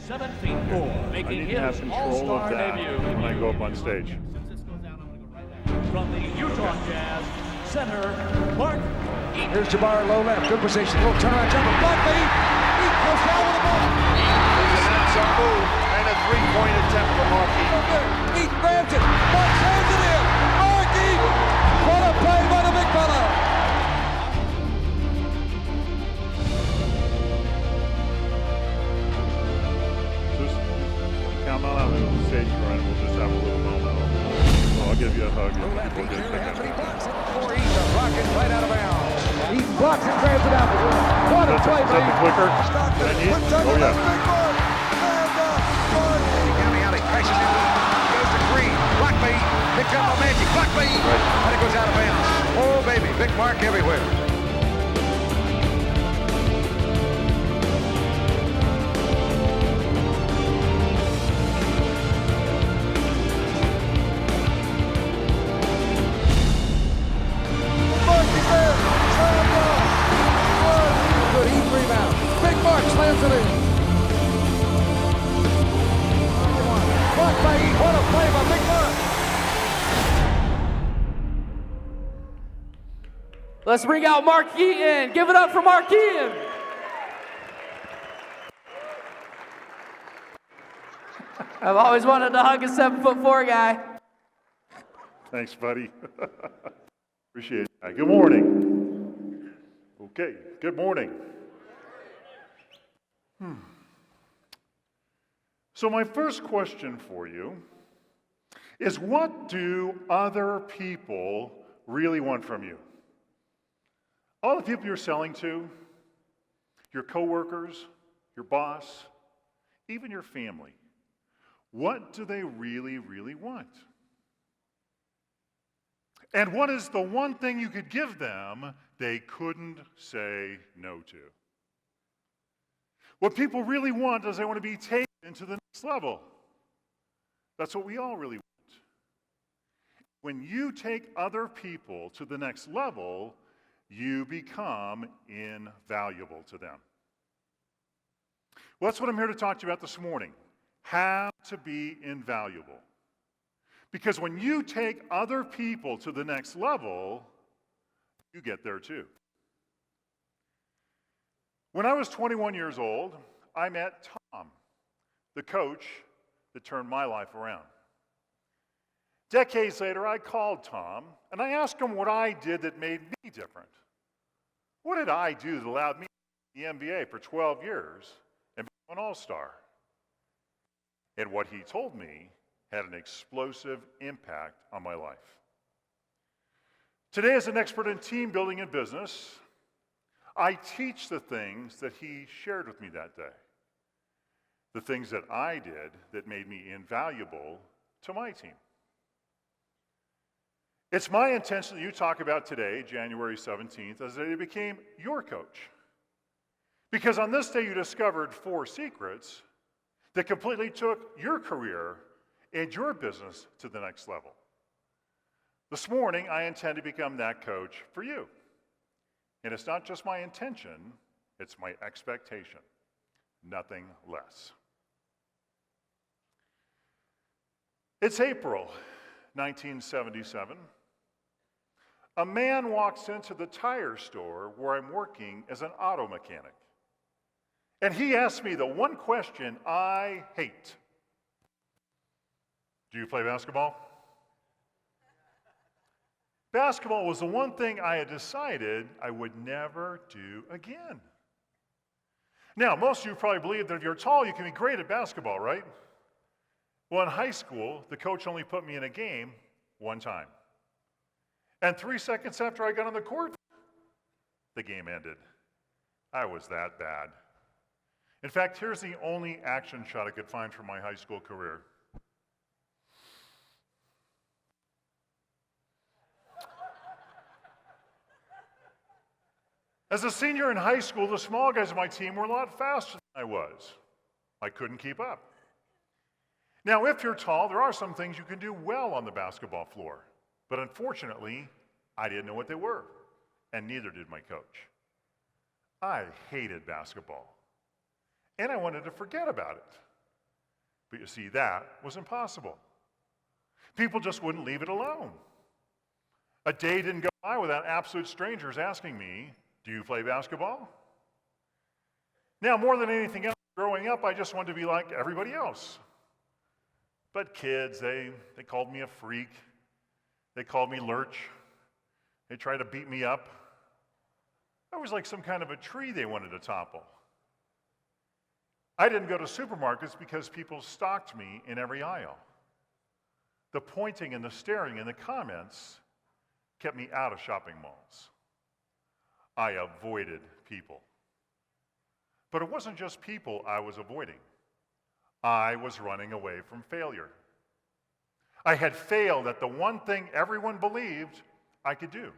7 feet 4, making his all-star debut when I go up on stage. From the Utah Jazz, center, Mark Eaton. Here's Jabbar, low left, good position, little turnaround jumper, block by Eaton. Eaton goes down with the ball. That's a move and a three-point attempt for Mark Eaton. Eaton grabs it, Mark hands it in. Mark Eaton, what a play by the big fella. Just count on out on the stage run. We'll just have a little moment. I'll give you a hug. Low left, Eaton, Anthony blocks it for Eaton, rocket right out of bounds. Eaton blocks and grabs it out. What a play by Eaton. Quicker that I need? Oh, yeah. Crashes in, goes to Green, block by Eaton, picked up by Magic, block by Eaton, and it goes out of bounds. Oh baby, big Mark everywhere. Mark is there, slam dunk. Good Eaton rebound. Big Mark slams it in. Blocked by Eaton, what a play by Big Mark. Let's bring out Mark Eaton. Give it up for Mark Eaton. I've always wanted to hug a 7'4" guy. Thanks, buddy. Appreciate it. Good morning. Okay, good morning. So my first question for you is, what do other people really want from you? All the people you're selling to, your coworkers, your boss, even your family, what do they really, really want? And what is the one thing you could give them they couldn't say no to? What people really want is they want to be taken into the next level. That's what we all really want. When you take other people to the next level, you become invaluable to them. Well, that's what I'm here to talk to you about this morning. How to be invaluable. Because when you take other people to the next level, you get there too. When I was 21 years old, I met Tom, the coach that turned my life around. Decades later, I called Tom and I asked him what I did that made me different. What did I do that allowed me to be in the NBA for 12 years and become an all-star? And what he told me had an explosive impact on my life. Today, as an expert in team building and business, I teach the things that he shared with me that day. The things that I did that made me invaluable to my team. It's my intention that you talk about today, January 17th, as that he became your coach. Because on this day you discovered 4 secrets that completely took your career and your business to the next level. This morning, I intend to become that coach for you. And it's not just my intention, it's my expectation. Nothing less. It's April 1977. A man walks into the tire store where I'm working as an auto mechanic. And he asks me the one question I hate. Do you play basketball? Basketball was the one thing I had decided I would never do again. Now, most of you probably believe that if you're tall, you can be great at basketball, right? Well, in high school, the coach only put me in a game one time. And 3 seconds after I got on the court, the game ended. I was that bad. In fact, here's the only action shot I could find from my high school career. As a senior in high school, the small guys on my team were a lot faster than I was. I couldn't keep up. Now, if you're tall, there are some things you can do well on the basketball floor. But unfortunately, I didn't know what they were, and neither did my coach. I hated basketball, and I wanted to forget about it. But you see, that was impossible. People just wouldn't leave it alone. A day didn't go by without absolute strangers asking me, "Do you play basketball?" Now, more than anything else, growing up, I just wanted to be like everybody else. But kids, they called me a freak. They called me lurch. They tried to beat me up. I was like some kind of a tree they wanted to topple. I didn't go to supermarkets because people stalked me in every aisle. The pointing and the staring and the comments kept me out of shopping malls. I avoided people. But it wasn't just people I was avoiding. I was running away from failure. I had failed at the one thing everyone believed I could do.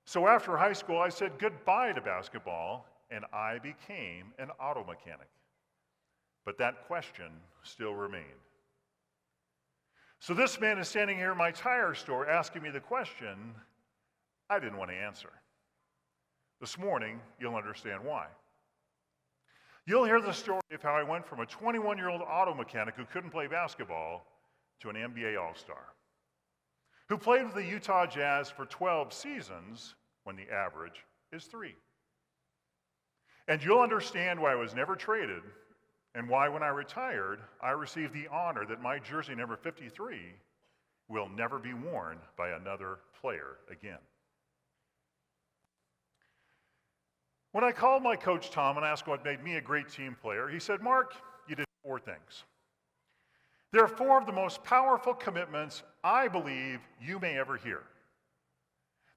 So after high school, I said goodbye to basketball, and I became an auto mechanic. But that question still remained. So this man is standing here in my tire store asking me the question I didn't want to answer. This morning, you'll understand why. You'll hear the story of how I went from a 21-year-old auto mechanic who couldn't play basketball to an NBA All-Star, who played with the Utah Jazz for 12 seasons when the average is 3. And you'll understand why I was never traded and why when I retired, I received the honor that my jersey number 53 will never be worn by another player again. When I called my coach Tom and asked what made me a great team player, he said, "Mark, you did 4 things. There are 4 of the most powerful commitments I believe you may ever hear.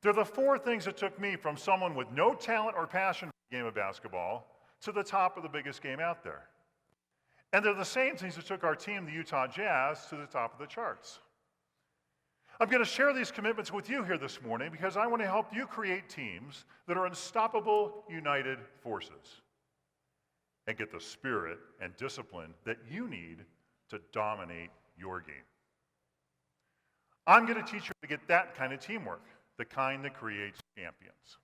They're the 4 things that took me from someone with no talent or passion for the game of basketball to the top of the biggest game out there. And they're the same things that took our team, the Utah Jazz, to the top of the charts. I'm going to share these commitments with you here this morning because I want to help you create teams that are unstoppable, united forces and get the spirit and discipline that you need to dominate your game. I'm going to teach you to get that kind of teamwork, the kind that creates champions.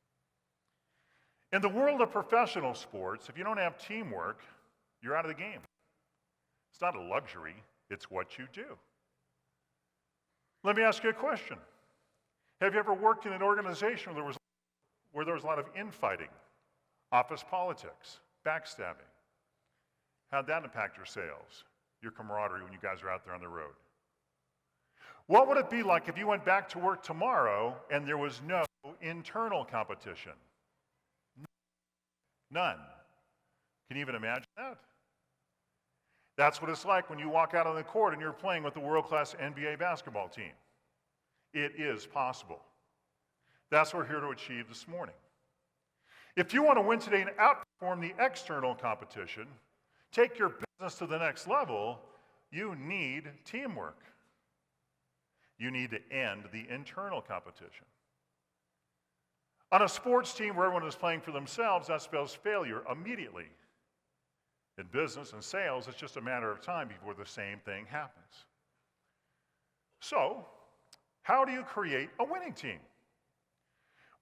In the world of professional sports, if you don't have teamwork, you're out of the game. It's not a luxury, it's what you do. Let me ask you a question. Have you ever worked in an organization where there was a lot of infighting, office politics, backstabbing? How'd that impact your sales, your camaraderie when you guys are out there on the road? What would it be like if you went back to work tomorrow and there was no internal competition? None. Can you even imagine that? That's what it's like when you walk out on the court and you're playing with the world-class NBA basketball team. It is possible. That's what we're here to achieve this morning. If you want to win today and outperform the external competition, take your business to the next level, you need teamwork. You need to end the internal competition. On a sports team where everyone is playing for themselves, that spells failure immediately. In business and sales, it's just a matter of time before the same thing happens. So, how do you create a winning team?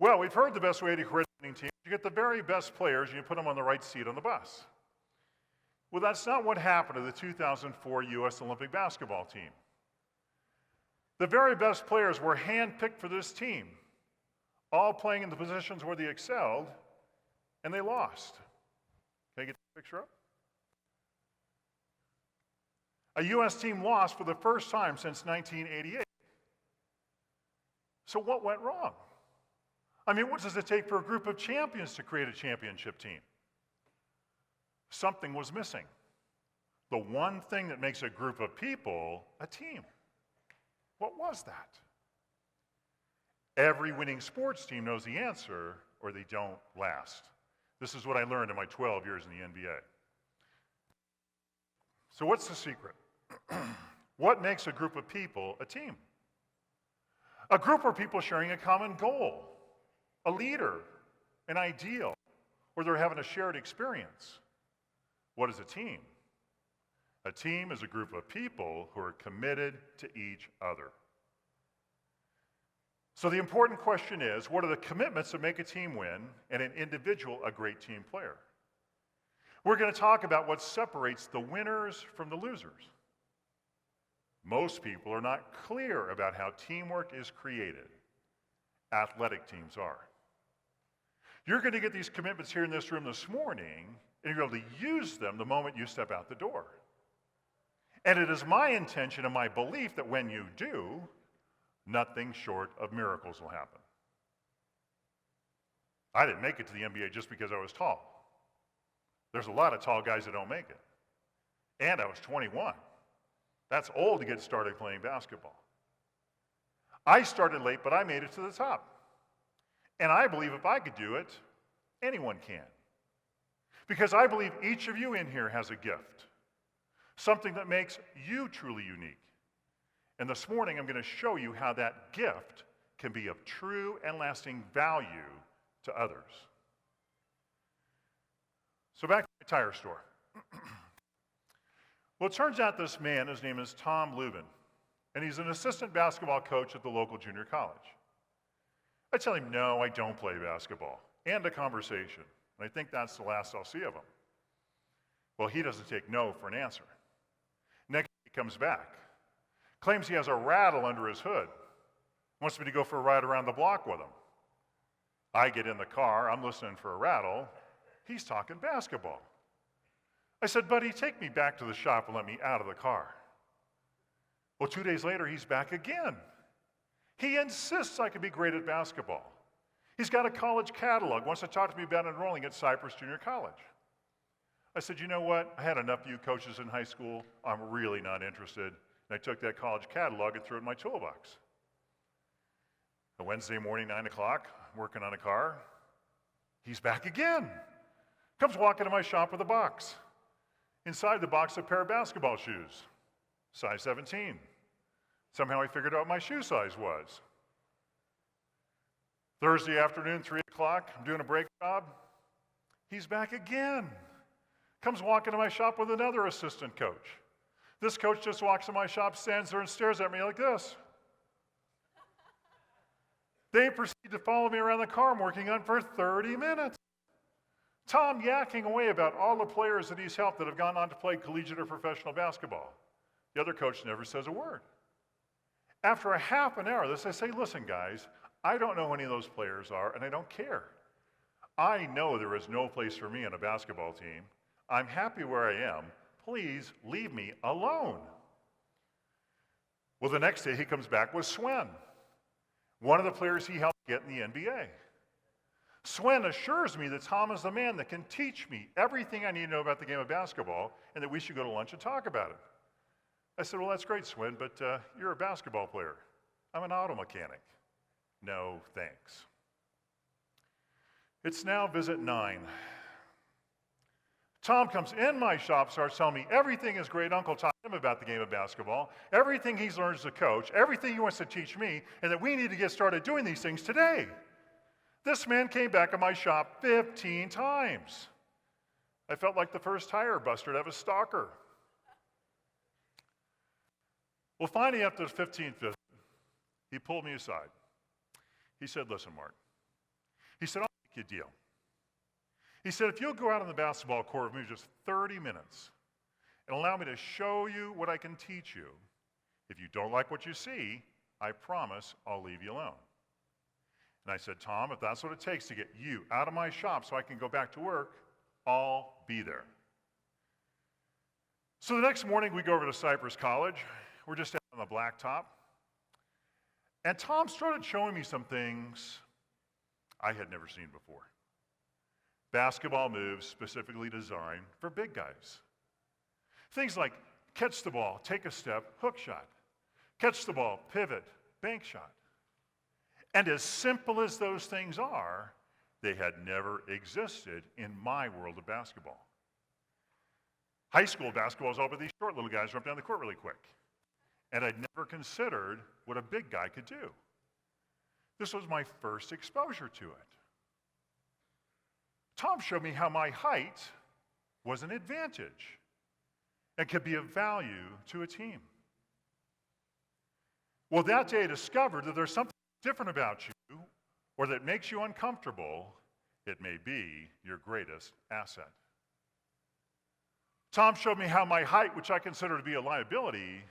Well, we've heard the best way to create a winning team is you get the very best players and you put them on the right seat on the bus. Well, that's not what happened to the 2004 U.S. Olympic basketball team. The very best players were handpicked for this team, all playing in the positions where they excelled, and they lost. Can I get the picture up? A U.S. team lost for the first time since 1988. So what went wrong? I mean, what does it take for a group of champions to create a championship team? Something was missing. The one thing that makes a group of people a team. What was that? Every winning sports team knows the answer, or they don't last. This is what I learned in my 12 years in the NBA. So what's the secret? What makes a group of people a team? A group of people sharing a common goal, a leader, an ideal, or they're having a shared experience. What is a team? A team is a group of people who are committed to each other. So the important question is, what are the commitments that make a team win and an individual a great team player? We're going to talk about what separates the winners from the losers. Most people are not clear about how teamwork is created. Athletic teams are. You're going to get these commitments here in this room this morning, and you're able to use them the moment you step out the door. And it is my intention and my belief that when you do, nothing short of miracles will happen. I didn't make it to the NBA just because I was tall. There's a lot of tall guys that don't make it. And I was 21. That's old to get started playing basketball. I started late, but I made it to the top. And I believe if I could do it, anyone can. Because I believe each of you in here has a gift, something that makes you truly unique. And this morning, I'm going to show you how that gift can be of true and lasting value to others. So back to my tire store. Well, it turns out this man, his name is Tom Lubin, and he's an assistant basketball coach at the local junior college. I tell him, no, I don't play basketball, and a conversation. And I think that's the last I'll see of him. Well, he doesn't take no for an answer. Next, he comes back, claims he has a rattle under his hood, wants me to go for a ride around the block with him. I get in the car, I'm listening for a rattle, he's talking basketball. I said, buddy, take me back to the shop and let me out of the car. Well, 2 days later, he's back again. He insists I can be great at basketball. He's got a college catalog, wants to talk to me about enrolling at Cypress Junior College. I said, you know what? I had enough of you coaches in high school. I'm really not interested. And I took that college catalog and threw it in my toolbox. A Wednesday morning, 9 o'clock, working on a car. He's back again. Comes walking to my shop with a box. Inside the box, a pair of basketball shoes, size 17. Somehow I figured out what my shoe size was. Thursday afternoon, 3 o'clock, I'm doing a brake job. He's back again. Comes walking to my shop with another assistant coach. This coach just walks in my shop, stands there and stares at me like this. They proceed to follow me around the car I'm working on for 30 minutes. Tom yakking away about all the players that he's helped that have gone on to play collegiate or professional basketball. The other coach never says a word. After a half an hour of this, I say, listen, guys, I don't know who any of those players are, and I don't care. I know there is no place for me on a basketball team. I'm happy where I am. Please leave me alone. Well, the next day he comes back with Swen, one of the players he helped get in the NBA. Swen assures me that Tom is the man that can teach me everything I need to know about the game of basketball and that we should go to lunch and talk about it. I said, well, that's great, Swen, but you're a basketball player. I'm an auto mechanic. No, thanks. It's now visit 9. Tom comes in my shop, starts telling me everything his great uncle taught him about the game of basketball, everything he's learned as a coach, everything he wants to teach me, and that we need to get started doing these things today. This man came back in my shop 15 times. I felt like the first tire buster to have a stalker. Well, finally, after the 15th visit, he pulled me aside. He said, listen, Mark. He said, I'll make you a deal. He said, if you'll go out on the basketball court with me just 30 minutes and allow me to show you what I can teach you, if you don't like what you see, I promise I'll leave you alone. And I said, Tom, if that's what it takes to get you out of my shop so I can go back to work, I'll be there. So the next morning, we go over to Cypress College. We're just out on the blacktop. And Tom started showing me some things I had never seen before. Basketball moves specifically designed for big guys. Things like catch the ball, take a step, hook shot. Catch the ball, pivot, bank shot. And as simple as those things are, they had never existed in my world of basketball. High school basketball is all about these short little guys who run down the court really quick. And I'd never considered what a big guy could do. This was my first exposure to it. Tom showed me how my height was an advantage and could be of value to a team. Well, that day I discovered that there's something different about you or that makes you uncomfortable. It may be your greatest asset. Tom showed me how my height, which I consider to be a liability,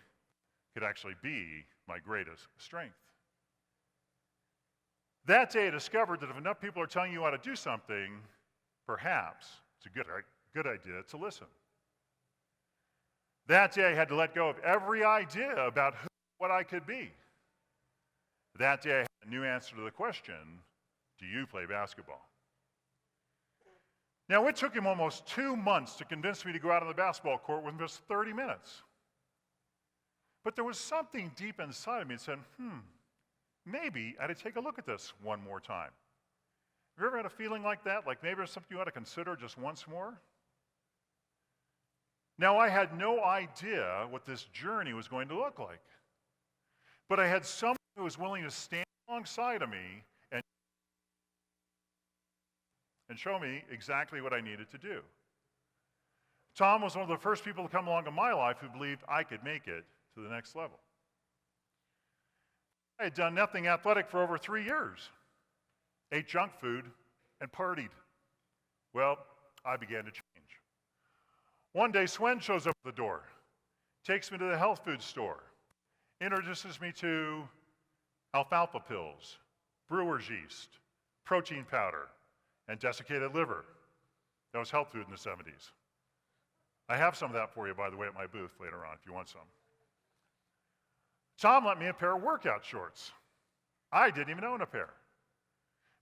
could actually be my greatest strength. That day I discovered that if enough people are telling you how to do something, perhaps it's a good idea to listen. That day I had to let go of every idea about what I could be. That day I had a new answer to the question, do you play basketball? Now, it took him almost 2 months to convince me to go out on the basketball court within just 30 minutes. But there was something deep inside of me that said, maybe I ought to take a look at this one more time. Have you ever had a feeling like that? Like maybe there's something you ought to consider just once more? Now, I had no idea what this journey was going to look like. But I had someone who was willing to stand alongside of me and show me exactly what I needed to do. Tom was one of the first people to come along in my life who believed I could make it to the next level. I had done nothing athletic for over 3 years, ate junk food, and partied. Well, I began to change. One day, Swen shows up at the door, takes me to the health food store, introduces me to alfalfa pills, brewer's yeast, protein powder, and desiccated liver. That was health food in the 70s. I have some of that for you, by the way, at my booth later on if you want some. Tom lent me a pair of workout shorts. I didn't even own a pair.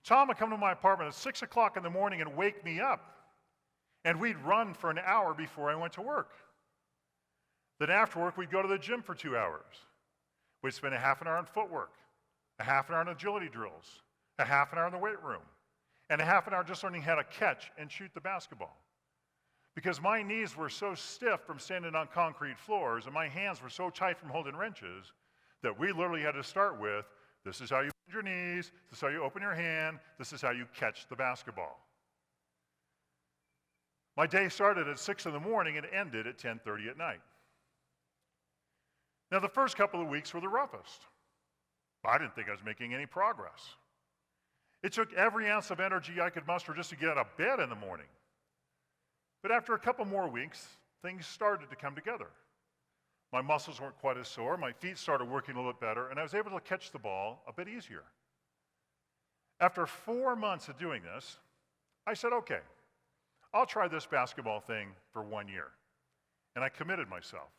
Tom would come to my apartment at 6 o'clock in the morning and wake me up, and we'd run for an hour before I went to work. Then after work, we'd go to the gym for 2 hours. We'd spend a half an hour on footwork, a half an hour on agility drills, a half an hour in the weight room, and a half an hour just learning how to catch and shoot the basketball. Because my knees were so stiff from standing on concrete floors and my hands were so tight from holding wrenches that we literally had to start with, this is how you bend your knees, this is how you open your hand, this is how you catch the basketball. My day started at 6 in the morning and ended at 10:30 at night. Now, the first couple of weeks were the roughest. I didn't think I was making any progress. It took every ounce of energy I could muster just to get out of bed in the morning. But after a couple more weeks, things started to come together. My muscles weren't quite as sore, my feet started working a little bit better, and I was able to catch the ball a bit easier. After 4 months of doing this, I said, okay, I'll try this basketball thing for 1 year. And I committed myself.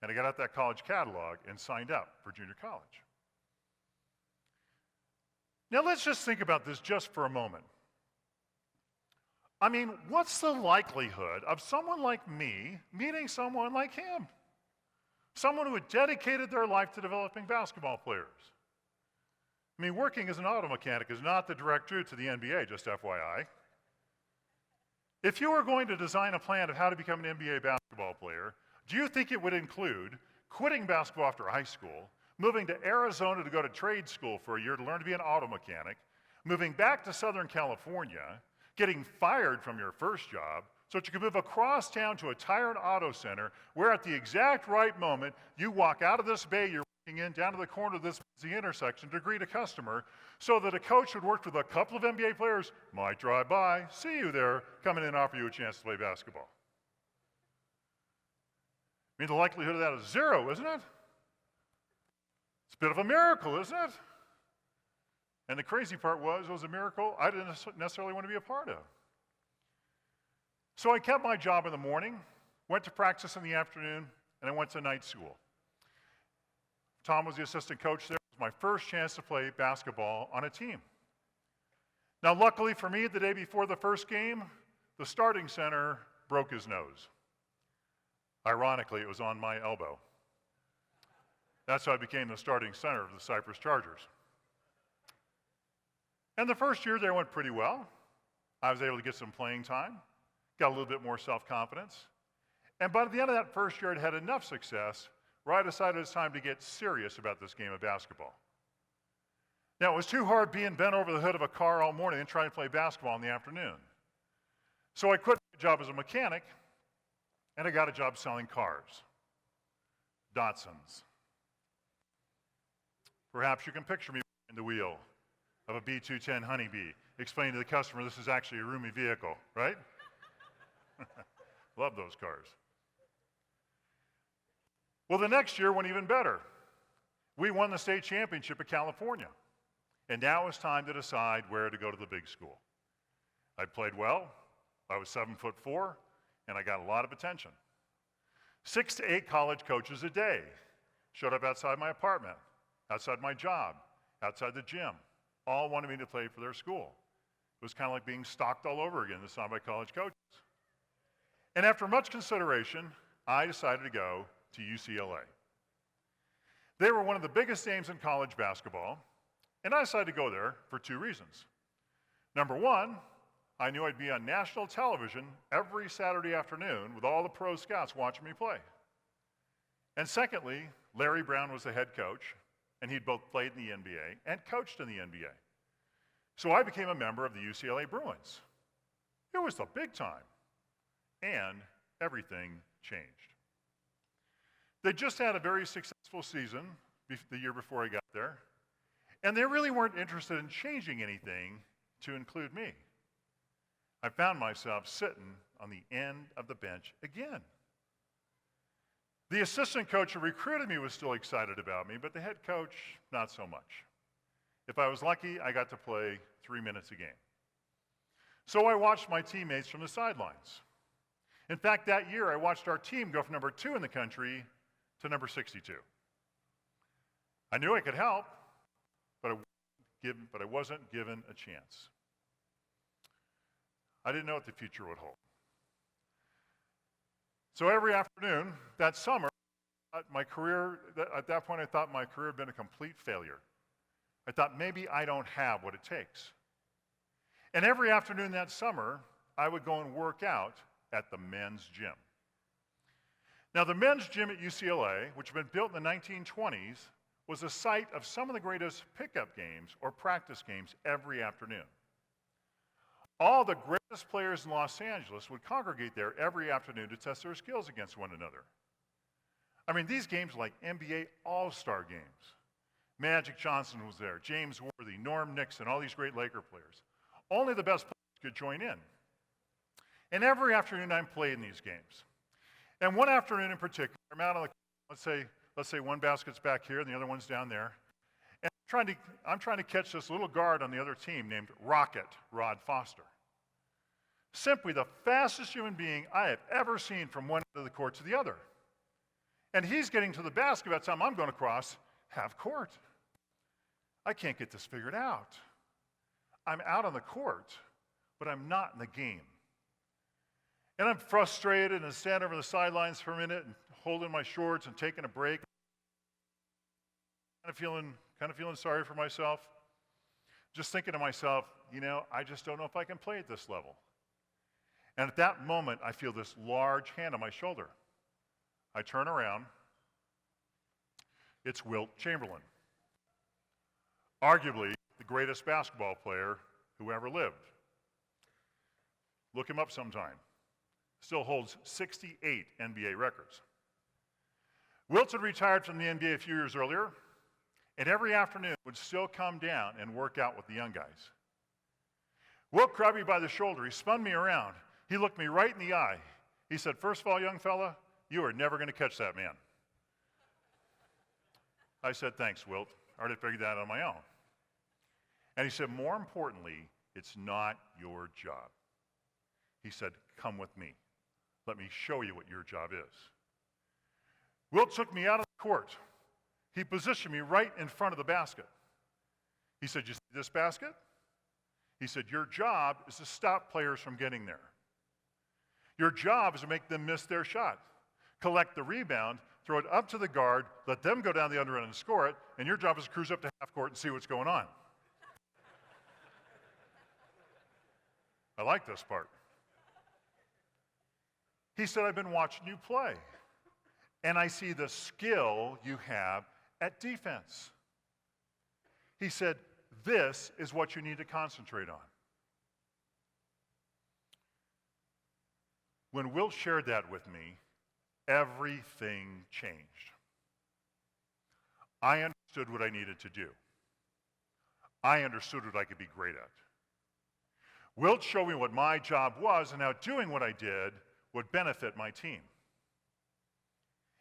And I got out that college catalog and signed up for junior college. Now let's just think about this just for a moment. I mean, what's the likelihood of someone like me meeting someone like him? Someone who had dedicated their life to developing basketball players. I mean, working as an auto mechanic is not the direct route to the NBA, just FYI. If you were going to design a plan of how to become an NBA basketball player, do you think it would include quitting basketball after high school, moving to Arizona to go to trade school for a year to learn to be an auto mechanic, moving back to Southern California, getting fired from your first job so that you could move across town to a tire and auto center where at the exact right moment you walk out of this bay you're walking in down to the corner of this busy intersection to greet a customer so that a coach who'd worked with a couple of NBA players might drive by, see you there, come in and offer you a chance to play basketball. I mean, the likelihood of that is zero, isn't it? It's a bit of a miracle, isn't it? And the crazy part was, it was a miracle I didn't necessarily want to be a part of. So I kept my job in the morning, went to practice in the afternoon, and I went to night school. Tom was the assistant coach there. It was my first chance to play basketball on a team. Now, luckily for me, the day before the first game, the starting center broke his nose. Ironically, it was on my elbow. That's how I became the starting center of the Cypress Chargers. And the first year there went pretty well. I was able to get some playing time, got a little bit more self-confidence. And by the end of that first year, I'd had enough success where I decided it was time to get serious about this game of basketball. Now, it was too hard being bent over the hood of a car all morning and trying to play basketball in the afternoon. So I quit my job as a mechanic, and I got a job selling cars. Datsuns. Perhaps you can picture me behind the wheel of a B210 Honeybee, explaining to the customer this is actually a roomy vehicle, right? Love those cars. Well, the next year went even better. We won the state championship at California. And now it's time to decide where to go to the big school. I played well. I was 7'4", and I got a lot of attention. 6 to 8 college coaches a day showed up outside my apartment, outside my job, outside the gym. All wanted me to play for their school. It was kind of like being stalked all over again this time by college coaches. And after much consideration, I decided to go to UCLA. They were one of the biggest names in college basketball, and I decided to go there for 2 reasons. Number one, I knew I'd be on national television every Saturday afternoon with all the pro scouts watching me play. And secondly, Larry Brown was the head coach, and he'd both played in the NBA and coached in the NBA. So I became a member of the UCLA Bruins. It was the big time, and everything changed. They just had a very successful season the year before I got there, and they really weren't interested in changing anything to include me. I found myself sitting on the end of the bench again. The assistant coach who recruited me was still excited about me, but the head coach, not so much. If I was lucky, I got to play 3 minutes a game. So I watched my teammates from the sidelines. In fact, that year, I watched our team go from number 2 in the country to number 62. I knew I could help, but I wasn't given a chance. I didn't know what the future would hold. So every afternoon that summer, at that point I thought my career had been a complete failure. I thought maybe I don't have what it takes. And every afternoon that summer, I would go and work out at the men's gym. Now, the men's gym at UCLA, which had been built in the 1920s, was the site of some of the greatest pickup games or practice games every afternoon. All the greatest players in Los Angeles would congregate there every afternoon to test their skills against one another. I mean, these games were like NBA All-Star games. Magic Johnson was there, James Worthy, Norm Nixon, all these great Laker players. Only the best players could join in. And every afternoon I played in these games. And one afternoon in particular, I'm out on the, let's say one basket's back here and the other one's down there. And I'm trying to catch this little guard on the other team named Rocket Rod Foster. Simply the fastest human being I have ever seen from one end of the court to the other. And he's getting to the basket by the time I'm going to cross half court. I can't get this figured out. I'm out on the court, but I'm not in the game. And I'm frustrated and stand over the sidelines for a minute and holding my shorts and taking a break. Kind of feeling sorry for myself. Just thinking to myself, I just don't know if I can play at this level. And at that moment, I feel this large hand on my shoulder. I turn around. It's Wilt Chamberlain, arguably the greatest basketball player who ever lived. Look him up sometime. Still holds 68 NBA records. Wilt had retired from the NBA a few years earlier, and every afternoon would still come down and work out with the young guys. Wilt grabbed me by the shoulder. He spun me around. He looked me right in the eye. He said, "First of all, young fella, you are never going to catch that man." I said, "Thanks, Wilt. I already figured that out on my own." And he said, "More importantly, it's not your job." He said, "Come with me. Let me show you what your job is." Wilt took me out of the court. He positioned me right in front of the basket. He said, "You see this basket?" He said, "Your job is to stop players from getting there. Your job is to make them miss their shot. Collect the rebound, throw it up to the guard, let them go down the under end and score it, and your job is to cruise up to half court and see what's going on." I like this part. He said, "I've been watching you play, and I see the skill you have at defense." He said, "This is what you need to concentrate on." When Wilt shared that with me, everything changed. I understood what I needed to do. I understood what I could be great at. Wilt showed me what my job was and how doing what I did would benefit my team.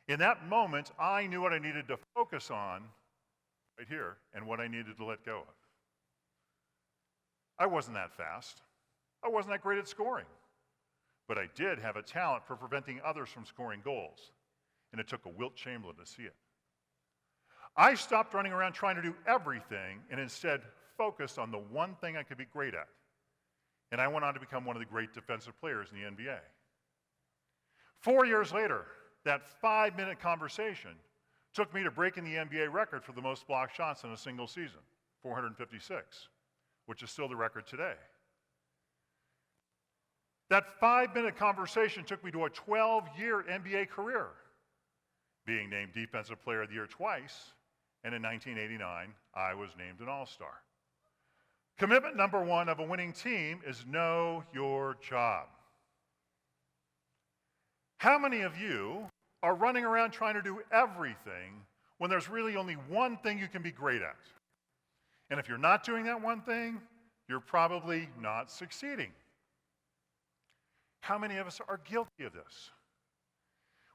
In that moment, I knew what I needed to focus on right here and what I needed to let go of. I wasn't that fast. I wasn't that great at scoring. But I did have a talent for preventing others from scoring goals. And it took a Wilt Chamberlain to see it. I stopped running around trying to do everything and instead focused on the one thing I could be great at. And I went on to become one of the great defensive players in the NBA. 4 years later, that 5-minute conversation took me to breaking the NBA record for the most blocked shots in a single season, 456, which is still the record today. That 5-minute conversation took me to a 12-year NBA career, being named Defensive Player of the Year twice, and in 1989, I was named an All-Star. Commitment number one of a winning team is know your job. How many of you are running around trying to do everything when there's really only one thing you can be great at? And if you're not doing that one thing, you're probably not succeeding. How many of us are guilty of this?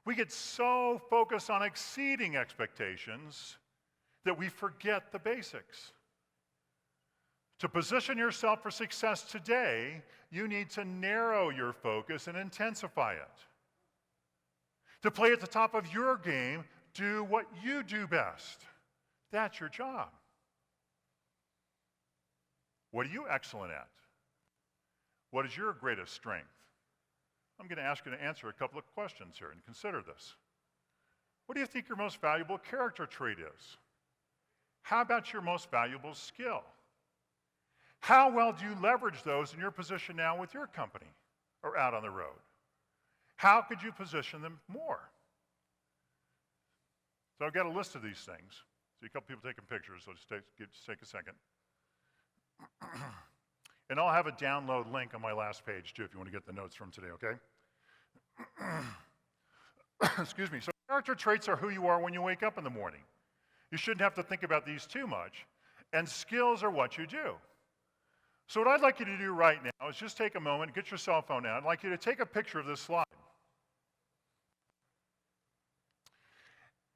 We get so focused on exceeding expectations that we forget the basics. To position yourself for success today, you need to narrow your focus and intensify it. To play at the top of your game, do what you do best. That's your job. What are you excellent at? What is your greatest strength? I'm going to ask you to answer a couple of questions here and consider this. What do you think your most valuable character trait is? How about your most valuable skill? How well do you leverage those in your position now with your company or out on the road? How could you position them more? So I've got a list of these things. See a couple people taking pictures, so just take a second. And I'll have a download link on my last page too if you want to get the notes from today, okay? Excuse me. So character traits are who you are when you wake up in the morning. You shouldn't have to think about these too much. And skills are what you do. So what I'd like you to do right now is just take a moment, get your cell phone out. I'd like you to take a picture of this slide.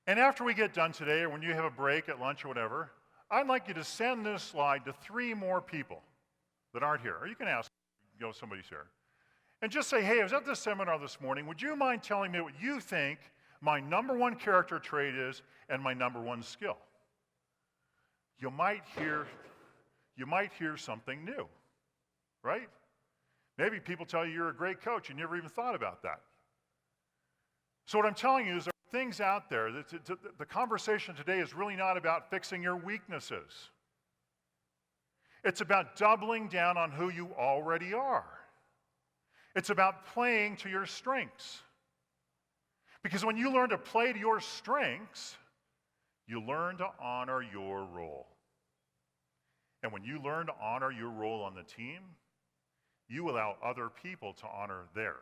And after we get done today, or when you have a break at lunch or whatever, I'd like you to send this slide to 3 more people that aren't here. Or you can ask, somebody's here. And just say, hey, I was at this seminar this morning. Would you mind telling me what you think my number one character trait is and my number one skill? You might hear something new, right? Maybe people tell you you're a great coach. You never even thought about that. So what I'm telling you is there are things out there. The conversation today is really not about fixing your weaknesses. It's about doubling down on who you already are. It's about playing to your strengths. Because when you learn to play to your strengths, you learn to honor your role. And when you learn to honor your role on the team, you allow other people to honor theirs.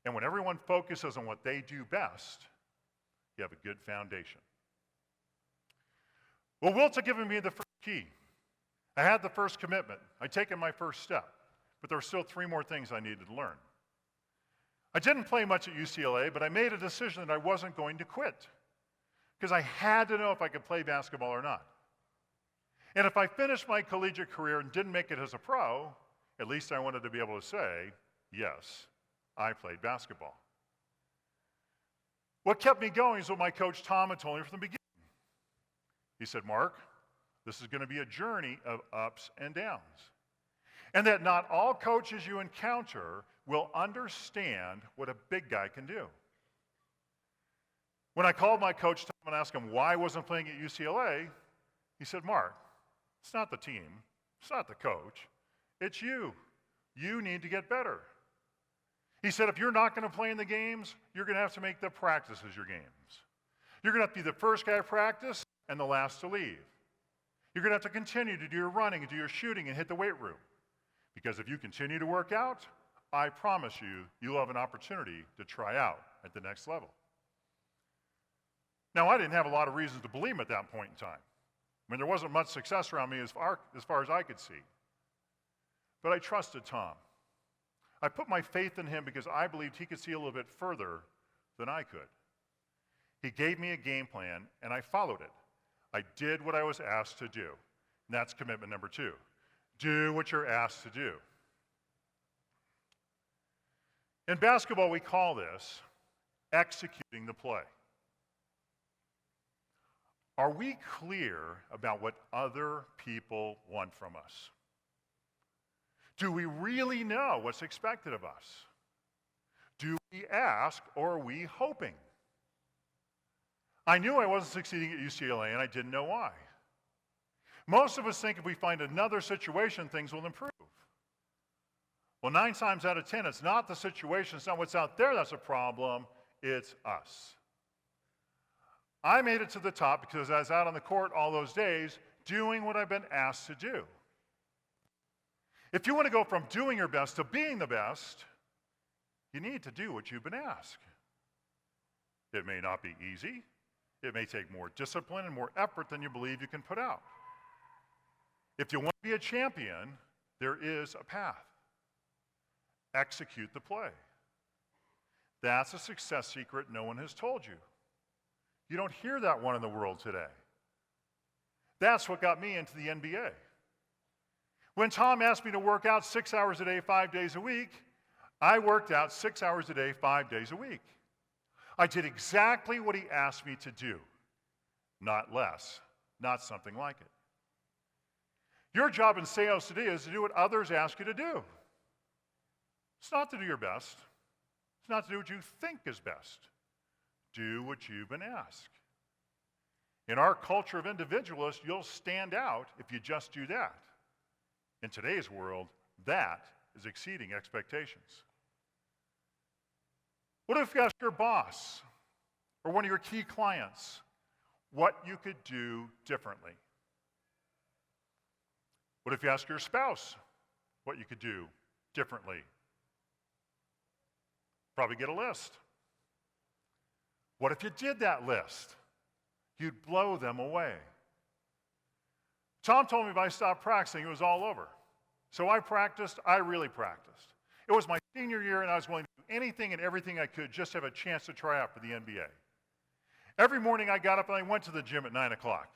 And when everyone focuses on what they do best, you have a good foundation. Well, Wilt had given me the first key. I had the first commitment. I'd taken my first step. But there were still 3 more things I needed to learn. I didn't play much at UCLA, but I made a decision that I wasn't going to quit. Because I had to know if I could play basketball or not. And if I finished my collegiate career and didn't make it as a pro, at least I wanted to be able to say, yes, I played basketball. What kept me going is what my coach Tom had told me from the beginning. He said, Mark, this is going to be a journey of ups and downs. And that not all coaches you encounter will understand what a big guy can do. When I called my coach Tom and asked him why I wasn't playing at UCLA, he said, Mark, it's not the team, it's not the coach, it's you. You need to get better. He said, if you're not going to play in the games, you're going to have to make the practices your games. You're going to have to be the first guy to practice and the last to leave. You're going to have to continue to do your running and do your shooting and hit the weight room. Because if you continue to work out, I promise you, you'll have an opportunity to try out at the next level. Now, I didn't have a lot of reasons to believe him at that point in time. I mean, there wasn't much success around me as far as I could see. But I trusted Tom. I put my faith in him because I believed he could see a little bit further than I could. He gave me a game plan, and I followed it. I did what I was asked to do. And that's commitment number 2. Do what you're asked to do. In basketball, we call this executing the play. Are we clear about what other people want from us? Do we really know what's expected of us? Do we ask, or are we hoping? I knew I wasn't succeeding at UCLA, and I didn't know why. Most of us think if we find another situation, things will improve. Well, 9 times out of 10, it's not the situation, it's not what's out there that's a problem, it's us. I made it to the top because I was out on the court all those days doing what I've been asked to do. If you want to go from doing your best to being the best, you need to do what you've been asked. It may not be easy. It may take more discipline and more effort than you believe you can put out. If you want to be a champion, there is a path. Execute the play. That's a success secret no one has told you. You don't hear that one in the world today. That's what got me into the NBA. When Tom asked me to work out 6 hours a day, 5 days a week, I worked out 6 hours a day, 5 days a week. I did exactly what he asked me to do, not less, not something like it. Your job in sales today is to do what others ask you to do. It's not to do your best. It's not to do what you think is best. Do what you've been asked. In our culture of individualists, you'll stand out if you just do that. In today's world, that is exceeding expectations. What if you ask your boss or one of your key clients what you could do differently? What if you ask your spouse what you could do differently? Probably get a list. What if you did that list? You'd blow them away. Tom told me if I stopped practicing, it was all over. So I practiced, I really practiced. It was my senior year, and I was willing to do anything and everything I could just to have a chance to try out for the NBA. Every morning I got up and I went to the gym at 9 o'clock,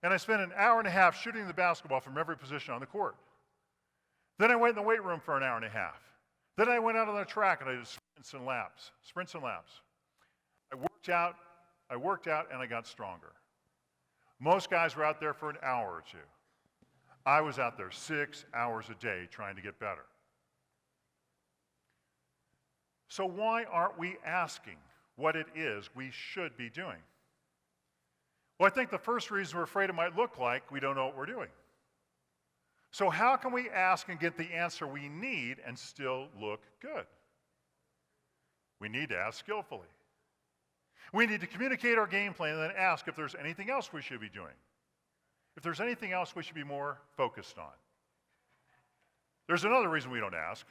and I spent an hour and a half shooting the basketball from every position on the court. Then I went in the weight room for an hour and a half. Then I went out on the track and I did sprints and laps. I worked out, and I got stronger. Most guys were out there for an hour or 2. I was out there 6 hours a day trying to get better. So why aren't we asking what it is we should be doing? Well, I think the first reason we're afraid it might look like we don't know what we're doing. So how can we ask and get the answer we need and still look good? We need to ask skillfully. We need to communicate our game plan and then ask if there's anything else we should be doing. If there's anything else we should be more focused on. There's another reason we don't ask.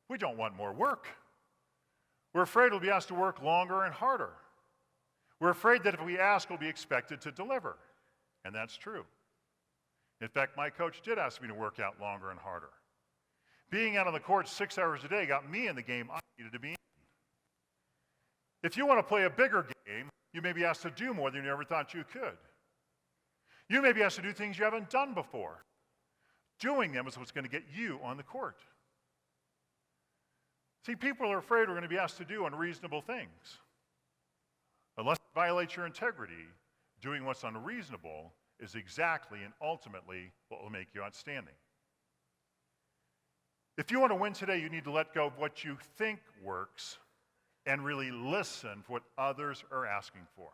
We don't want more work. We're afraid we'll be asked to work longer and harder. We're afraid that if we ask, we'll be expected to deliver. And that's true. In fact, my coach did ask me to work out longer and harder. Being out on the court 6 hours a day got me in the game I needed to be in. If you want to play a bigger game, you may be asked to do more than you ever thought you could. You may be asked to do things you haven't done before. Doing them is what's going to get you on the court. See, people are afraid we're going to be asked to do unreasonable things. Unless it violates your integrity, doing what's unreasonable is exactly and ultimately what will make you outstanding. If you want to win today, you need to let go of what you think works and really listen for what others are asking for.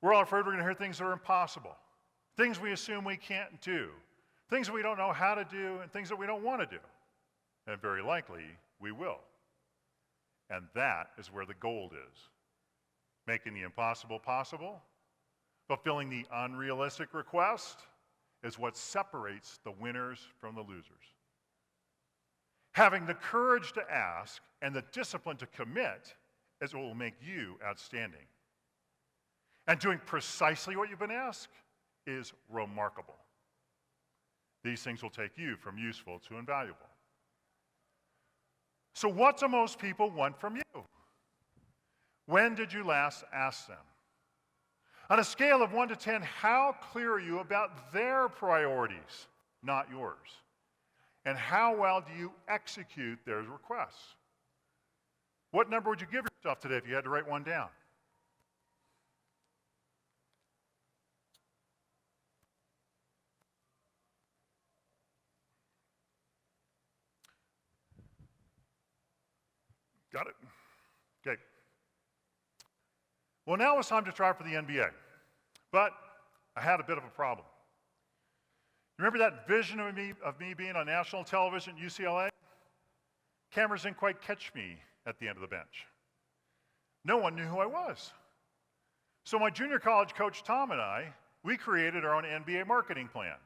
We're all afraid we're going to hear things that are impossible, things we assume we can't do, things that we don't know how to do, and things that we don't want to do. And very likely, we will. And that is where the gold is. Making the impossible possible, fulfilling the unrealistic request is what separates the winners from the losers. Having the courage to ask and the discipline to commit is what will make you outstanding. And doing precisely what you've been asked is remarkable. These things will take you from useful to invaluable. So what do most people want from you? When did you last ask them? On a scale of 1 to 10, how clear are you about their priorities, not yours? And how well do you execute their requests? What number would you give yourself today if you had to write one down? Got it? Okay. Well, now it's time to try for the NBA. But I had a bit of a problem. Remember that vision of me being on national television at UCLA? Cameras didn't quite catch me at the end of the bench. No one knew who I was. So my junior college coach, Tom, and I, we created our own NBA marketing plan.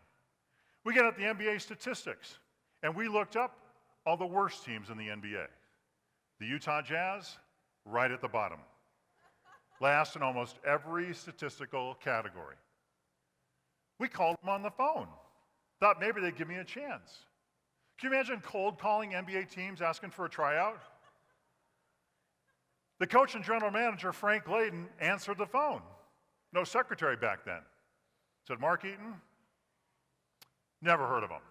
We got at the NBA statistics, and we looked up all the worst teams in the NBA. The Utah Jazz, right at the bottom. Last in almost every statistical category. We called them on the phone. Thought maybe they'd give me a chance. Can you imagine cold calling NBA teams asking for a tryout? The coach and general manager, Frank Layden, answered the phone. No secretary back then. Said, Mark Eaton, never heard of him.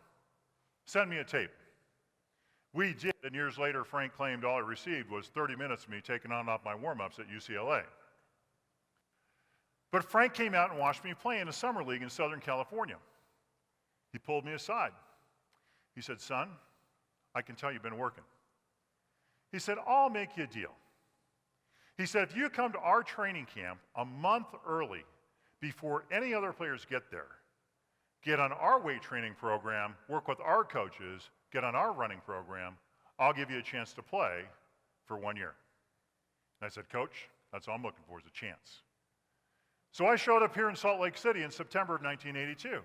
Send me a tape. We did, and years later, Frank claimed all I received was 30 minutes of me taking on and off my warm-ups at UCLA. But Frank came out and watched me play in a summer league in Southern California. He pulled me aside. He said, son, I can tell you've been working. He said, I'll make you a deal. He said, if you come to our training camp a month early before any other players get there, get on our weight training program, work with our coaches, get on our running program, I'll give you a chance to play for 1 year. And I said, Coach, that's all I'm looking for is a chance. So I showed up here in Salt Lake City in September of 1982.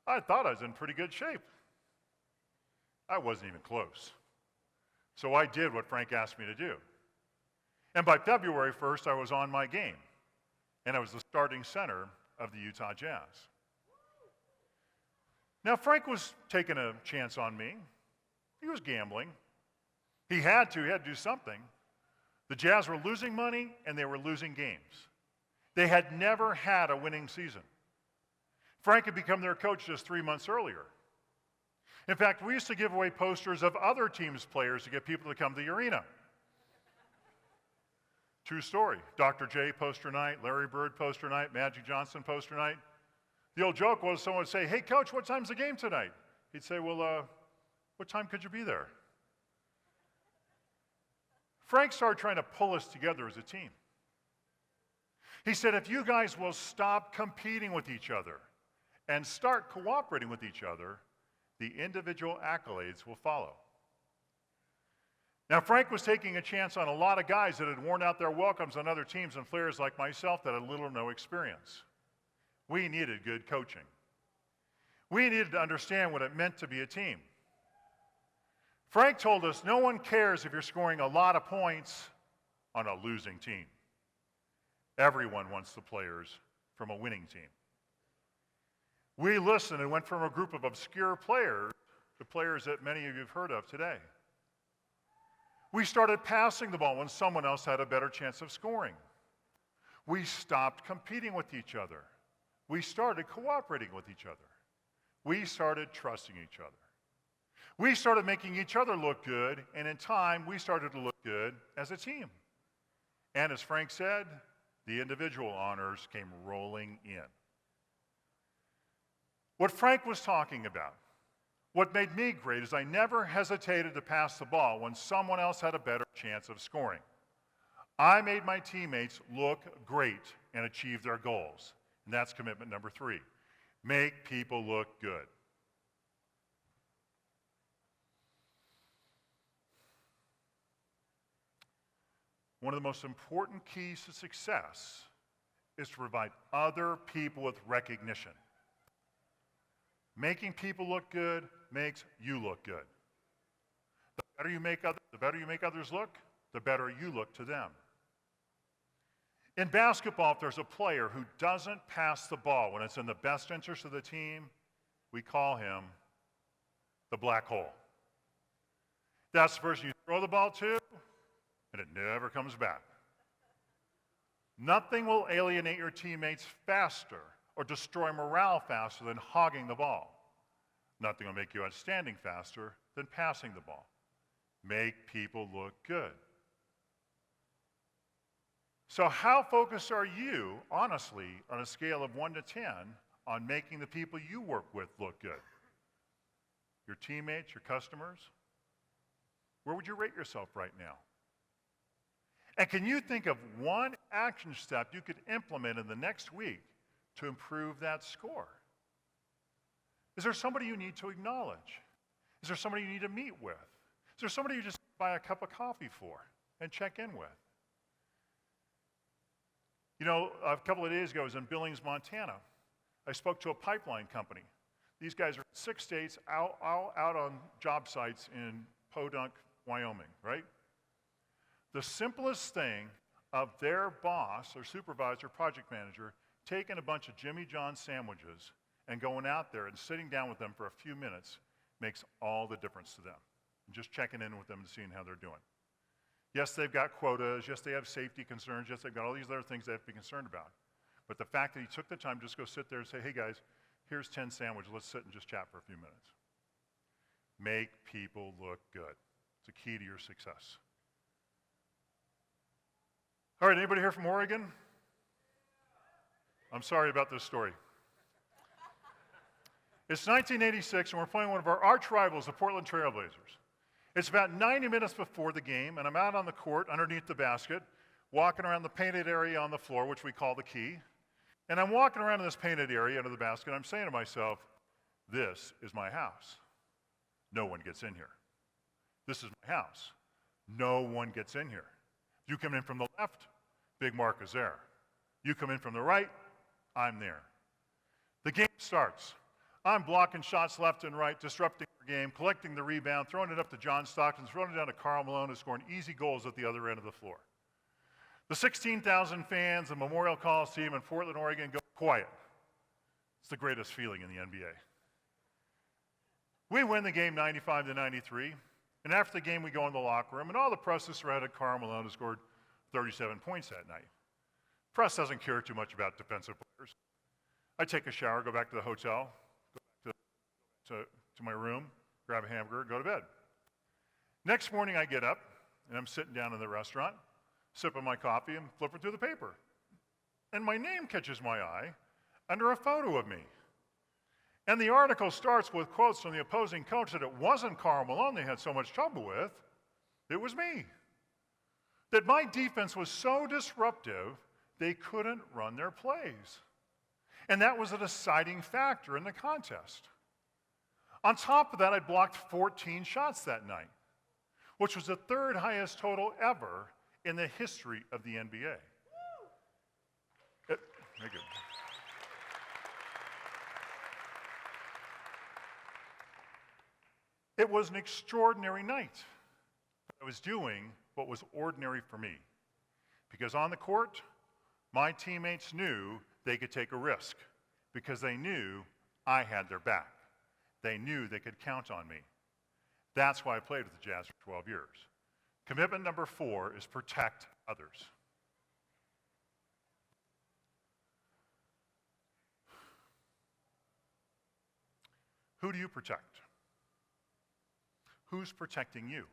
I thought I was in pretty good shape. I wasn't even close. So I did what Frank asked me to do. And by February 1st, I was on my game. And I was the starting center of the Utah Jazz. Now, Frank was taking a chance on me. He was gambling. He had to do something. The Jazz were losing money, and they were losing games. They had never had a winning season. Frank had become their coach just 3 months earlier. In fact, we used to give away posters of other teams' players to get people to come to the arena. True story. Dr. J poster night, Larry Bird poster night, Magic Johnson poster night. The old joke was someone would say, hey, Coach, what time's the game tonight? He'd say, well, what time could you be there? Frank started trying to pull us together as a team. He said, if you guys will stop competing with each other and start cooperating with each other, the individual accolades will follow. Now, Frank was taking a chance on a lot of guys that had worn out their welcomes on other teams and players like myself that had little or no experience. We needed good coaching. We needed to understand what it meant to be a team. Frank told us no one cares if you're scoring a lot of points on a losing team. Everyone wants the players from a winning team. We listened and went from a group of obscure players to players that many of you have heard of today. We started passing the ball when someone else had a better chance of scoring. We stopped competing with each other. We started cooperating with each other. We started trusting each other. We started making each other look good, and in time, we started to look good as a team. And as Frank said, the individual honors came rolling in. What Frank was talking about, what made me great is I never hesitated to pass the ball when someone else had a better chance of scoring. I made my teammates look great and achieve their goals. And that's commitment number 3. Make people look good. One of the most important keys to success is to provide other people with recognition. Making people look good makes you look good. The better you make others look, the better you look to them. In basketball, if there's a player who doesn't pass the ball when it's in the best interest of the team, we call him the black hole. That's the person you throw the ball to, and it never comes back. Nothing will alienate your teammates faster or destroy morale faster than hogging the ball. Nothing will make you outstanding faster than passing the ball. Make people look good. So how focused are you, honestly, on a scale of 1 to 10, on making the people you work with look good? Your teammates, your customers? Where would you rate yourself right now? And can you think of one action step you could implement in the next week to improve that score? Is there somebody you need to acknowledge? Is there somebody you need to meet with? Is there somebody you just buy a cup of coffee for and check in with? You know, a couple of days ago, I was in Billings, Montana. I spoke to a pipeline company. These guys are in 6 states out on job sites in Podunk, Wyoming, right? The simplest thing of their boss or supervisor, project manager, taking a bunch of Jimmy John sandwiches and going out there and sitting down with them for a few minutes makes all the difference to them. And just checking in with them and seeing how they're doing. Yes, they've got quotas. Yes, they have safety concerns. Yes, they've got all these other things they have to be concerned about. But the fact that he took the time to just go sit there and say, hey guys, here's 10 sandwiches. Let's sit and just chat for a few minutes. Make people look good. It's a key to your success. All right, anybody here from Oregon? I'm sorry about this story. It's 1986, and we're playing one of our arch rivals, the Portland Trail Blazers. It's about 90 minutes before the game, and I'm out on the court underneath the basket, walking around the painted area on the floor, which we call the key. And I'm walking around in this painted area under the basket, and I'm saying to myself, this is my house. No one gets in here. This is my house. No one gets in here. You come in from the left, Big Mark is there. You come in from the right, I'm there. The game starts. I'm blocking shots left and right, disrupting the game, collecting the rebound, throwing it up to John Stockton, throwing it down to Karl Malone, and scoring easy goals at the other end of the floor. The 16,000 fans of Memorial Coliseum in Portland, Oregon go quiet. It's the greatest feeling in the NBA. We win the game 95-93, and after the game we go in the locker room, and all the press is surrounded Karl Malone, who scored 37 points that night. Press doesn't care too much about defensive players. I take a shower, go back to the hotel, go back to my room, grab a hamburger, go to bed. Next morning I get up, and I'm sitting down in the restaurant, sipping my coffee and flipping through the paper. And my name catches my eye under a photo of me. And the article starts with quotes from the opposing coach that it wasn't Karl Malone they had so much trouble with, it was me. That my defense was so disruptive, they couldn't run their plays. And that was a deciding factor in the contest. On top of that, I blocked 14 shots that night, which was the third highest total ever in the history of the NBA. Thank you. It was an extraordinary night. I was doing what was ordinary for me. Because on the court, my teammates knew they could take a risk because they knew I had their back. They knew they could count on me. That's why I played with the Jazz for 12 years. Commitment number 4 is protect others. Who do you protect? Who's protecting you?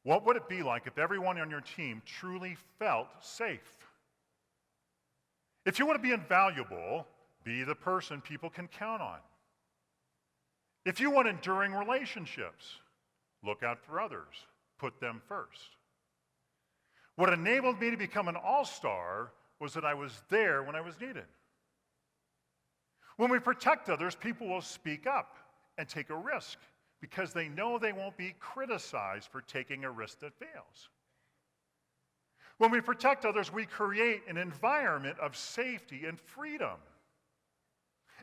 What would it be like if everyone on your team truly felt safe? If you want to be invaluable, be the person people can count on. If you want enduring relationships, look out for others. Put them first. What enabled me to become an all-star was that I was there when I was needed. When we protect others, people will speak up and take a risk because they know they won't be criticized for taking a risk that fails. When we protect others, we create an environment of safety and freedom.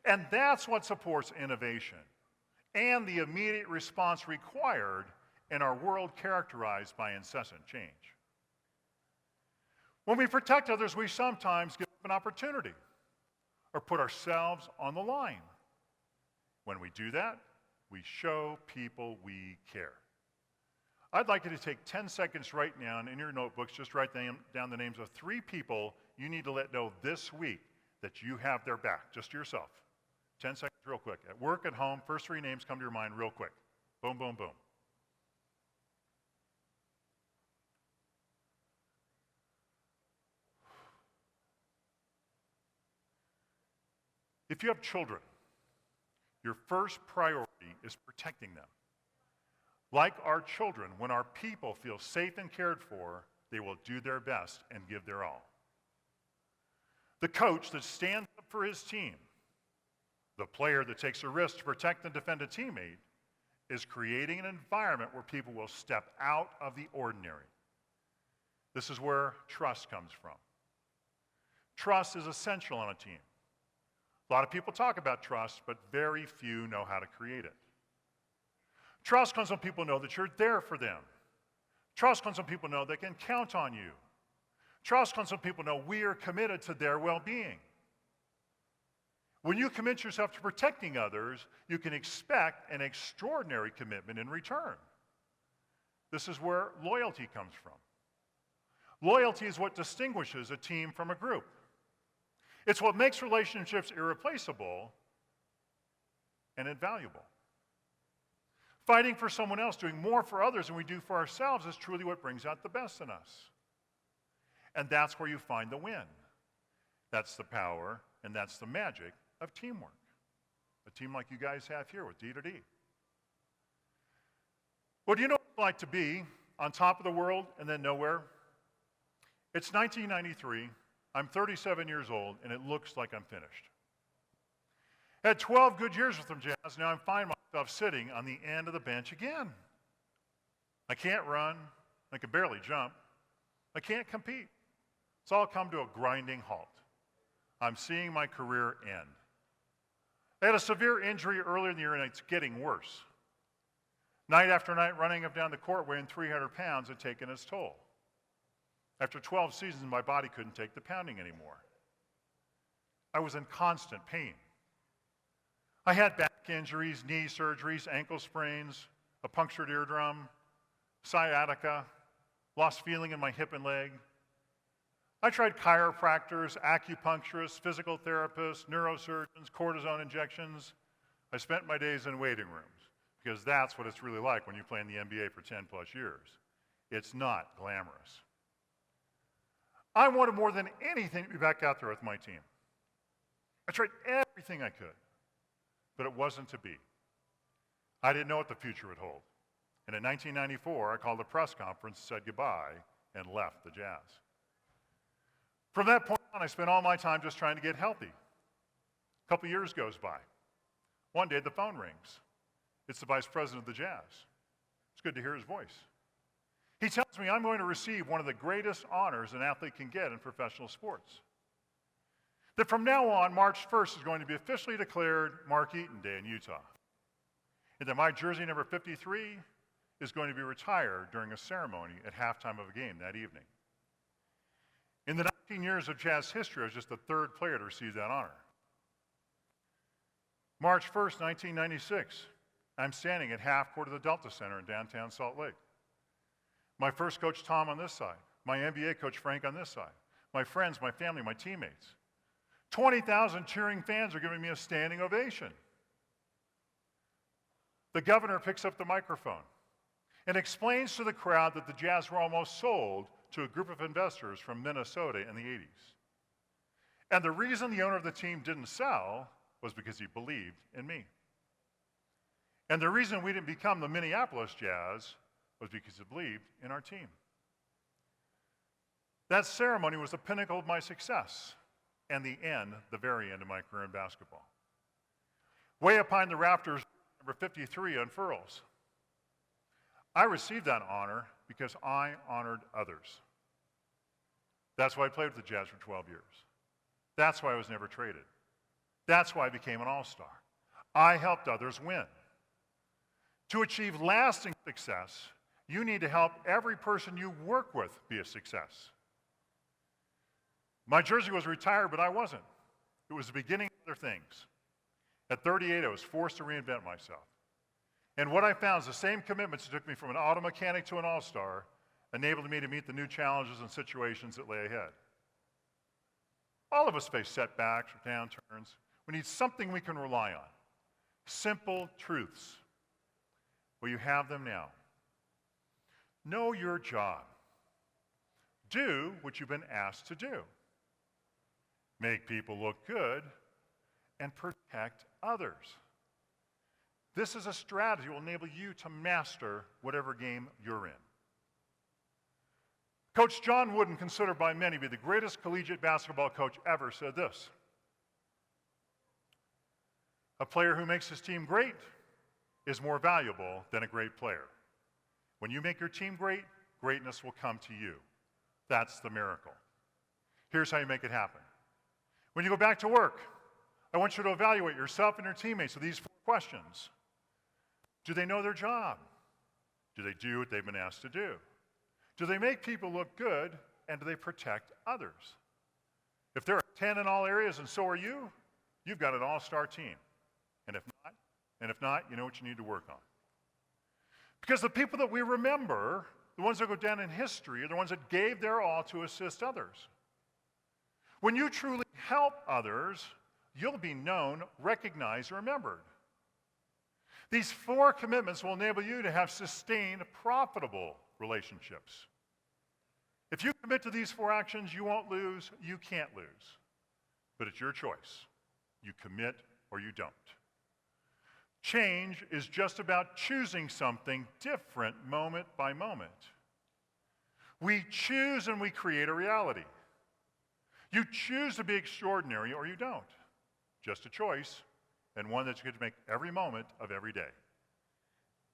And that's what supports innovation and the immediate response required in our world characterized by incessant change. When we protect others, we sometimes give up an opportunity or put ourselves on the line. When we do that, we show people we care. I'd like you to take 10 seconds right now and in your notebooks, just write down the names of 3 people you need to let know this week that you have their back, just yourself. 10 seconds real quick. At work, at home, first 3 names come to your mind real quick. Boom, boom, boom. If you have children, your first priority is protecting them. Like our children, when our people feel safe and cared for, they will do their best and give their all. The coach that stands up for his team, the player that takes a risk to protect and defend a teammate, is creating an environment where people will step out of the ordinary. This is where trust comes from. Trust is essential on a team. A lot of people talk about trust, but very few know how to create it. Trust comes when people know that you're there for them. Trust comes when people know they can count on you. Trust comes when people know we are committed to their well-being. When you commit yourself to protecting others, you can expect an extraordinary commitment in return. This is where loyalty comes from. Loyalty is what distinguishes a team from a group. It's what makes relationships irreplaceable and invaluable. Fighting for someone else, doing more for others than we do for ourselves is truly what brings out the best in us. And that's where you find the win. That's the power and that's the magic of teamwork. A team like you guys have here with D2D. Well, do you know what it's like to be on top of the world and then nowhere? It's 1993. I'm 37 years old, and it looks like I'm finished. Had 12 good years with the Jazz, now I find myself sitting on the end of the bench again. I can't run. I can barely jump. I can't compete. It's all come to a grinding halt. I'm seeing my career end. I had a severe injury earlier in the year, and it's getting worse. Night after night, running up down the court weighing 300 pounds had taken its toll. After 12 seasons, my body couldn't take the pounding anymore. I was in constant pain. I had back injuries, knee surgeries, ankle sprains, a punctured eardrum, sciatica, lost feeling in my hip and leg. I tried chiropractors, acupuncturists, physical therapists, neurosurgeons, cortisone injections. I spent my days in waiting rooms because that's what it's really like when you play in the NBA for 10 plus years. It's not glamorous. I wanted more than anything to be back out there with my team. I tried everything I could, but it wasn't to be. I didn't know what the future would hold. And in 1994, I called a press conference, said goodbye, and left the Jazz. From that point on, I spent all my time just trying to get healthy. A couple years goes by. One day, the phone rings. It's the vice president of the Jazz. It's good to hear his voice. He tells me I'm going to receive one of the greatest honors an athlete can get in professional sports. That from now on, March 1st is going to be officially declared Mark Eaton Day in Utah. And that my jersey number 53 is going to be retired during a ceremony at halftime of a game that evening. In the 19 years of Jazz history, I was just the 3rd player to receive that honor. March 1st, 1996, I'm standing at half court of the Delta Center in downtown Salt Lake. My first coach, Tom, on this side. My NBA coach, Frank, on this side. My friends, my family, my teammates. 20,000 cheering fans are giving me a standing ovation. The governor picks up the microphone and explains to the crowd that the Jazz were almost sold to a group of investors from Minnesota in the 80s. And the reason the owner of the team didn't sell was because he believed in me. And the reason we didn't become the Minneapolis Jazz was because he believed in our team. That ceremony was the pinnacle of my success and the very end of my career in basketball. Way up high in the rafters, number 53 unfurls. I received that honor because I honored others. That's why I played with the Jazz for 12 years. That's why I was never traded. That's why I became an all-star. I helped others win. To achieve lasting success, you need to help every person you work with be a success. My jersey was retired, but I wasn't. It was the beginning of other things. At 38, I was forced to reinvent myself. And what I found is the same commitments that took me from an auto mechanic to an all-star enabled me to meet the new challenges and situations that lay ahead. All of us face setbacks or downturns. We need something we can rely on. Simple truths. Well, you have them now. Know your job. Do what you've been asked to do. Make people look good and protect others. This is a strategy that will enable you to master whatever game you're in. Coach John Wooden, considered by many to be the greatest collegiate basketball coach ever, said this: a player who makes his team great is more valuable than a great player. When you make your team great, greatness will come to you. That's the miracle. Here's how you make it happen. When you go back to work, I want you to evaluate yourself and your teammates with these 4 questions. Do they know their job? Do they do what they've been asked to do? Do they make people look good, and do they protect others? If they're a 10 in all areas and so are you, you've got an all-star team. And if not, you know what you need to work on. Because the people that we remember, the ones that go down in history, are the ones that gave their all to assist others. When you truly help others, you'll be known, recognized, and remembered. These 4 commitments will enable you to have sustained, profitable relationships. If you commit to these 4 actions, you won't lose, you can't lose. But it's your choice. You commit or you don't. Change is just about choosing something different moment by moment. We choose and we create a reality. You choose to be extraordinary or you don't. Just a choice, and one that you get to make every moment of every day.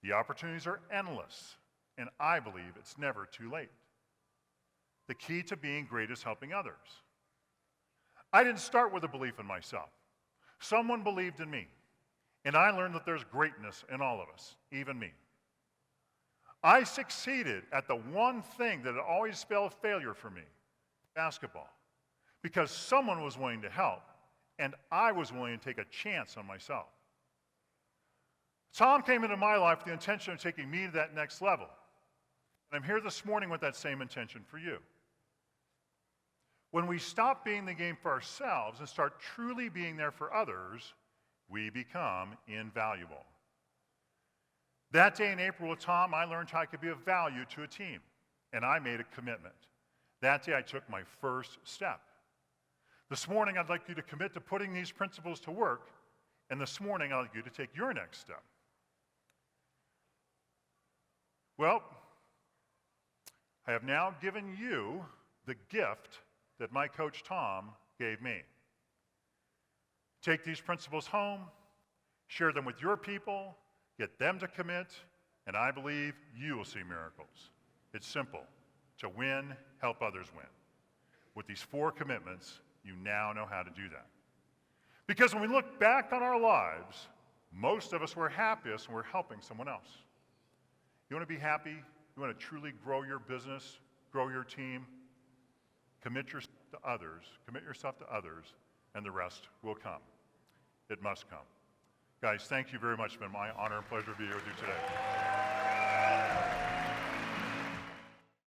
The opportunities are endless, and I believe it's never too late. The key to being great is helping others. I didn't start with a belief in myself. Someone believed in me, and I learned that there's greatness in all of us, even me. I succeeded at the one thing that had always spelled failure for me, basketball, because someone was willing to help, and I was willing to take a chance on myself. Tom came into my life with the intention of taking me to that next level. And I'm here this morning with that same intention for you. When we stop being the game for ourselves and start truly being there for others, we become invaluable. That day in April with Tom, I learned how I could be of value to a team, and I made a commitment. That day I took my first step. This morning I'd like you to commit to putting these principles to work, and this morning I'd like you to take your next step. Well, I have now given you the gift that my coach Tom gave me. Take these principles home, share them with your people, get them to commit, and I believe you will see miracles. It's simple. To win, help others win. With these 4 commitments, you now know how to do that. Because when we look back on our lives, most of us were happiest when we're helping someone else. You want to be happy? You want to truly grow your business, grow your team? Commit yourself to others, and the rest will come. It must come. Guys, thank you very much. It's been my honor and pleasure to be here with you today.